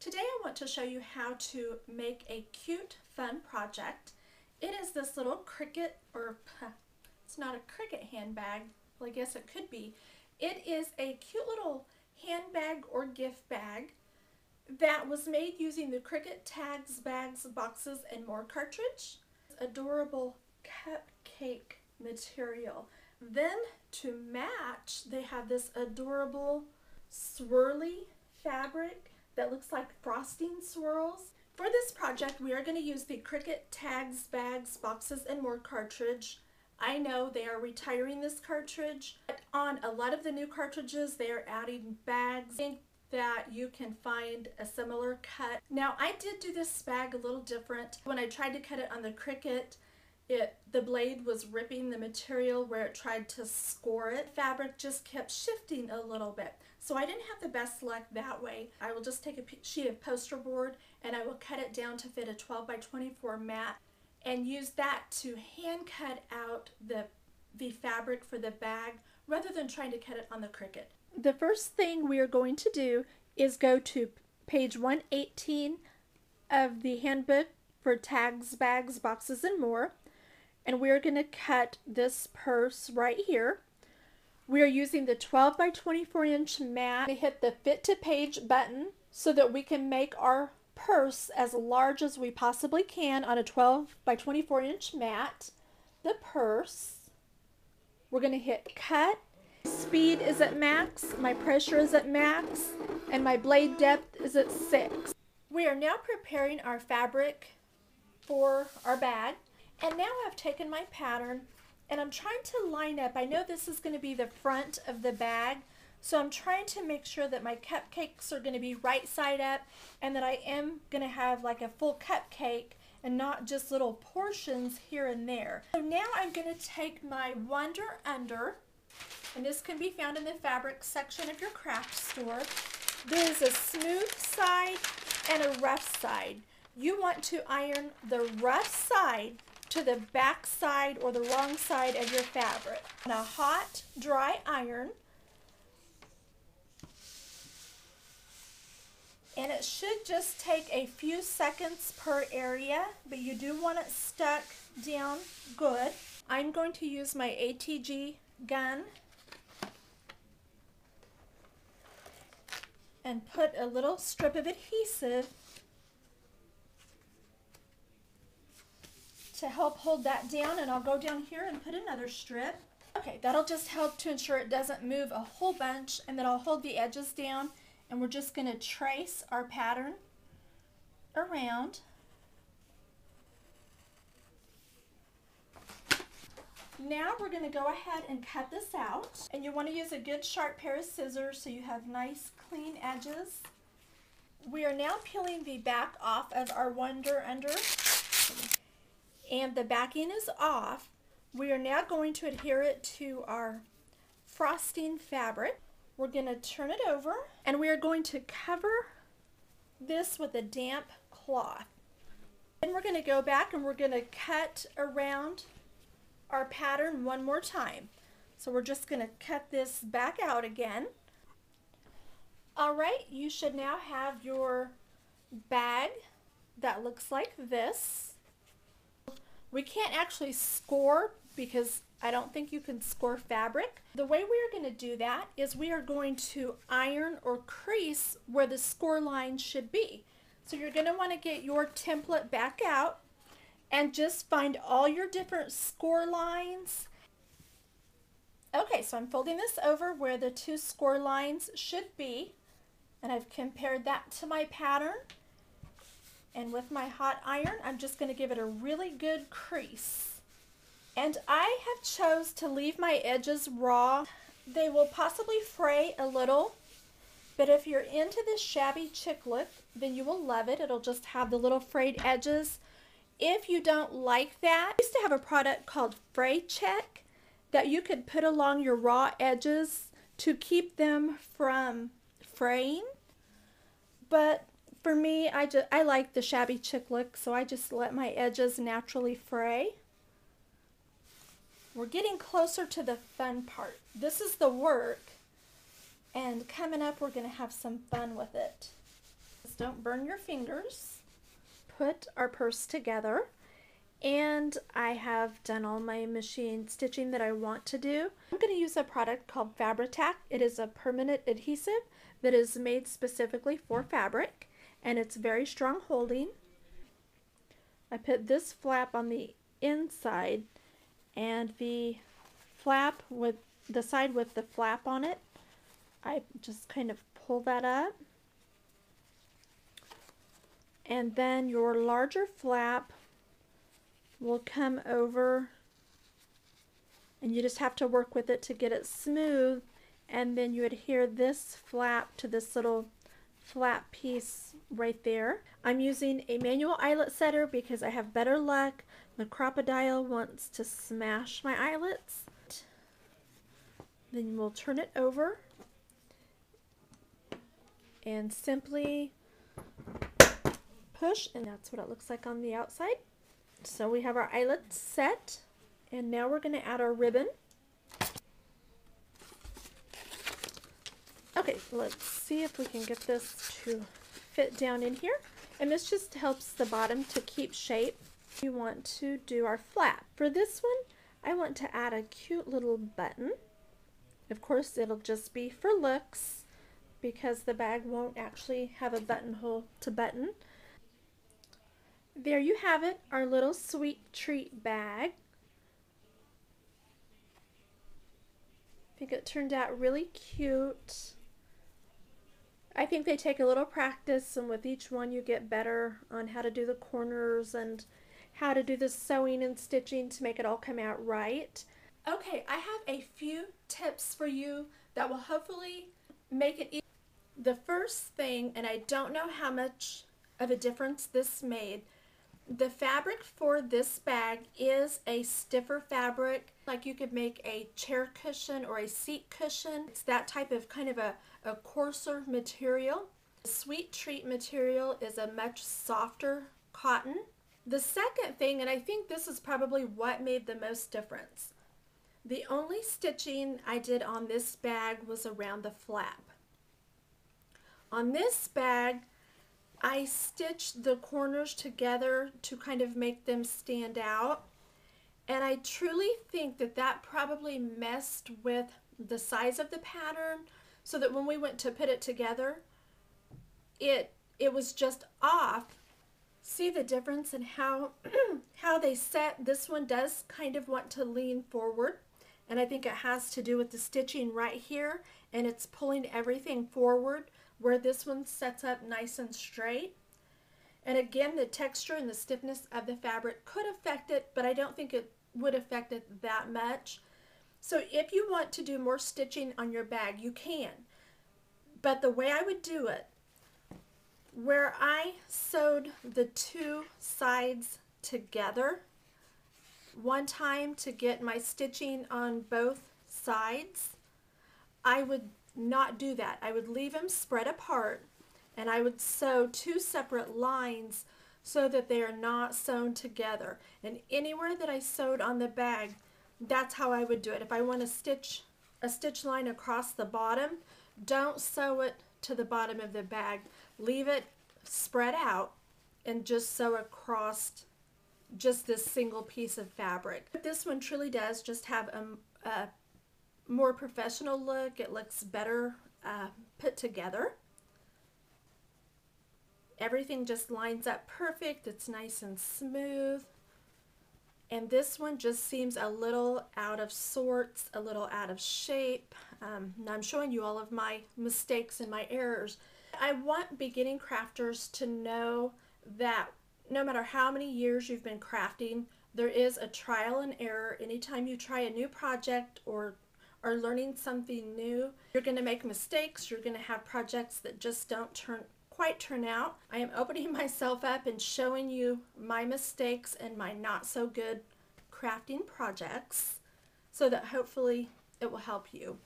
Today I want to show you how to make a cute, fun project. It is this little Cricut, or it's not a Cricut handbag, well I guess it could be. It is a cute little handbag or gift bag that was made using the Cricut tags, bags, boxes, and more cartridge. Adorable cupcake material. Then to match, they have this adorable swirly fabric that looks like frosting swirls. For this project, we are going to use the Cricut tags, bags, boxes, and more cartridge. I know they are retiring this cartridge, but on a lot of the new cartridges, they are adding bags. I think that you can find a similar cut. Now, I did do this bag a little different. When I tried to cut it on the Cricut, the blade was ripping the material where it tried to score it. Fabric just kept shifting a little bit. So I didn't have the best luck that way. I will just take a sheet of poster board and I will cut it down to fit a 12 by 24 mat and use that to hand cut out the fabric for the bag rather than trying to cut it on the Cricut. The first thing we are going to do is go to page 118 of the handbook for tags, bags, boxes, and more. And we're going to cut this purse right here. We are using the 12 by 24 inch mat to hit the fit to page button so that we can make our purse as large as we possibly can on a 12 by 24 inch mat. The purse, we're going to hit cut. Speed is at max, my pressure is at max, and my blade depth is at 6. We are now preparing our fabric for our bag. And now I've taken my pattern and I'm trying to line up. I know this is going to be the front of the bag, so I'm trying to make sure that my cupcakes are going to be right side up and that I am going to have like a full cupcake and not just little portions here and there. So now I'm going to take my Wonder Under, and this can be found in the fabric section of your craft store. There is a smooth side and a rough side. You want to iron the rough side to the back side or the wrong side of your fabric. On a hot, dry iron, and it should just take a few seconds per area, but you do want it stuck down good. I'm going to use my ATG gun and put a little strip of adhesive to help hold that down, and I'll go down here and put another strip. Okay, that'll just help to ensure it doesn't move a whole bunch, and then I'll hold the edges down and we're just going to trace our pattern around. Now we're going to go ahead and cut this out, and you want to use a good sharp pair of scissors so you have nice clean edges. We are now peeling the back off of our Wonder Under, and the backing is off. We are now going to adhere it to our frosting fabric. We're going to turn it over and we are going to cover this with a damp cloth. Then we're going to go back and we're going to cut around our pattern one more time. So we're just going to cut this back out again. Alright, you should now have your bag that looks like this. We can't actually score because I don't think you can score fabric. The way we are going to do that is we are going to iron or crease where the score line should be. So you're going to want to get your template back out and just find all your different score lines. Okay, so I'm folding this over where the two score lines should be, and I've compared that to my pattern. And with my hot iron, I'm just going to give it a really good crease. And I have chose to leave my edges raw. They will possibly fray a little, but if you're into this shabby chick look, then you will love it. It'll just have the little frayed edges. If you don't like that, I used to have a product called Fray Check that you could put along your raw edges to keep them from fraying. But for me, I like the shabby chick look, so I just let my edges naturally fray. We're getting closer to the fun part. This is the work, and coming up we're going to have some fun with it. just don't burn your fingers. Put our purse together, and I have done all my machine stitching that I want to do. I'm going to use a product called Fabri-Tac. It is a permanent adhesive that is made specifically for fabric, and it's very strong holding. I put this flap on the inside, and the flap with the side with the flap on it, I just kind of pull that up. And then your larger flap will come over, and you just have to work with it to get it smooth, and then you adhere this flap to this little flap piece right there. I'm using a manual eyelet setter because I have better luck. The crocodile wants to smash my eyelets. Then we'll turn it over and simply push, and that's what it looks like on the outside. So we have our eyelets set, and now we're going to add our ribbon. Okay, let's see if we can get this to fit down in here, and this just helps the bottom to keep shape. We want to do our flap. For this one, I want to add a cute little button. Of course, it'll just be for looks because the bag won't actually have a buttonhole to button. There you have it, our little sweet treat bag. I think it turned out really cute. I think they take a little practice, and with each one you get better on how to do the corners and how to do the sewing and stitching to make it all come out right. Okay, I have a few tips for you that will hopefully make it easy. The first thing, and I don't know how much of a difference this made, the fabric for this bag is a stiffer fabric, like you could make a chair cushion or a seat cushion. It's that type of kind of a coarser material. The sweet treat material is a much softer cotton. The second thing, and I think this is probably what made the most difference, the only stitching I did on this bag was around the flap. On this bag, I stitched the corners together to kind of make them stand out, and I truly think that that probably messed with the size of the pattern, so that when we went to put it together, it was just off. See the difference in how how they set? This one does kind of want to lean forward, and I think it has to do with the stitching right here, and it's pulling everything forward, where this one sets up nice and straight. And again, the texture and the stiffness of the fabric could affect it, but I don't think it would affect it that much. So if you want to do more stitching on your bag, you can. But the way I would do it, where I sewed the two sides together one time to get my stitching on both sides, I would not do that. I would leave them spread apart, and I would sew two separate lines so that they are not sewn together. And anywhere that I sewed on the bag, that's how I would do it. If I want to stitch a stitch line across the bottom, don't sew it to the bottom of the bag. Leave it spread out and just sew across just this single piece of fabric. This one truly does just have a more professional look. It looks better put together. Everything just lines up perfect. It's nice and smooth. And this one just seems a little out of sorts, a little out of shape. Now I'm showing you all of my mistakes and my errors. I want beginning crafters to know that no matter how many years you've been crafting, there is a trial and error. Anytime you try a new project or are learning something new, you're going to make mistakes. You're going to have projects that just don't quite turn out. I am opening myself up and showing you my mistakes and my not so good crafting projects so that hopefully it will help you.